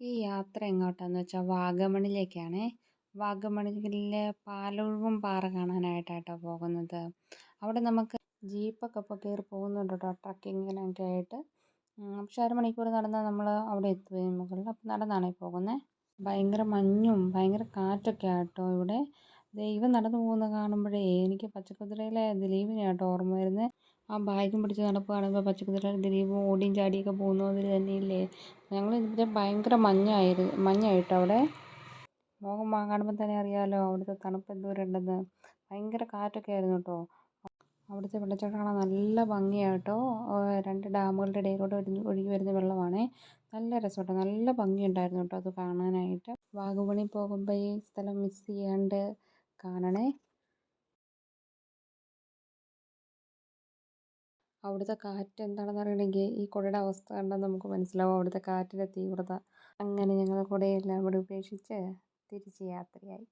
ഈ യാത്ര എങ്ങോട്ടാന്ന് വെച്ചാൽ വാഗമണിലേക്കാണേ. വാഗമണിലെ പാലൊഴുകും പാറ കാണാനായിട്ടാട്ടോ പോകുന്നത്. അവിടെ നമുക്ക് ജീപ്പൊക്കെ ഇപ്പോൾ കയറി പോകുന്നുണ്ട് കേട്ടോ, ട്രക്കിങ്ങിനൊക്കെ ആയിട്ട്. പക്ഷെ അരമണിക്കൂർ നടന്നാൽ നമ്മൾ അവിടെ എത്തുകയും മുകളിൽ. അപ്പം നടന്നാണേ പോകുന്നത്. ഭയങ്കര മഞ്ഞും ഭയങ്കര കാറ്റൊക്കെ ആട്ടോ ഇവിടെ. ദൈവം നടന്നു പോകുന്നത് കാണുമ്പോഴേ എനിക്ക് പച്ചക്കുതിരയിലെ ദിലീപിനെ ആട്ടോ ഓർമ്മ വരുന്നത്. ആ ബാഗും പിടിച്ച് നടപ്പ് കാണുമ്പോൾ പച്ചക്കുതിരയിലെ ദിലീപും ഓടിയും ചാടിയൊക്കെ പോകുന്ന അതിൽ തന്നെയില്ലേ. ഞങ്ങൾ ഇതിൽ ഭയങ്കര മഞ്ഞായിട്ടോ അവിടെ. മുഖം കാണുമ്പോൾ തന്നെ അറിയാമല്ലോ അവിടുത്തെ തണുപ്പ് എന്തോരം ഉണ്ടെന്ന്. ഭയങ്കര കാറ്റൊക്കെ ആയിരുന്നു കേട്ടോ. അവിടുത്തെ വെള്ളച്ചാട്ടം കാണാൻ നല്ല ഭംഗിയാണ് കേട്ടോ. രണ്ട് ഡാമുകളുടെ ഇടയിലൂടെ ഒഴുകി വരുന്ന വെള്ളമാണേ. നല്ല രസമുണ്ട്, നല്ല ഭംഗിയുണ്ടായിരുന്നു കേട്ടോ അത് കാണാനായിട്ട്. വാഗമണിൽ പോകുമ്പോൾ ഈ സ്ഥലം മിസ് ചെയ്യാണ്ട് കാണണേ. അവിടുത്തെ കാറ്റ് എന്താണെന്ന് അറിയണമെങ്കിൽ ഈ കുടയുടെ അവസ്ഥ കണ്ടാൽ നമുക്ക് മനസ്സിലാവും അവിടുത്തെ കാറ്റിൻ്റെ തീവ്രത. അങ്ങനെ ഞങ്ങൾ കുടയെല്ലാം ഇവിടെ ഉപേക്ഷിച്ച് തിരിച്ച് യാത്രയായി.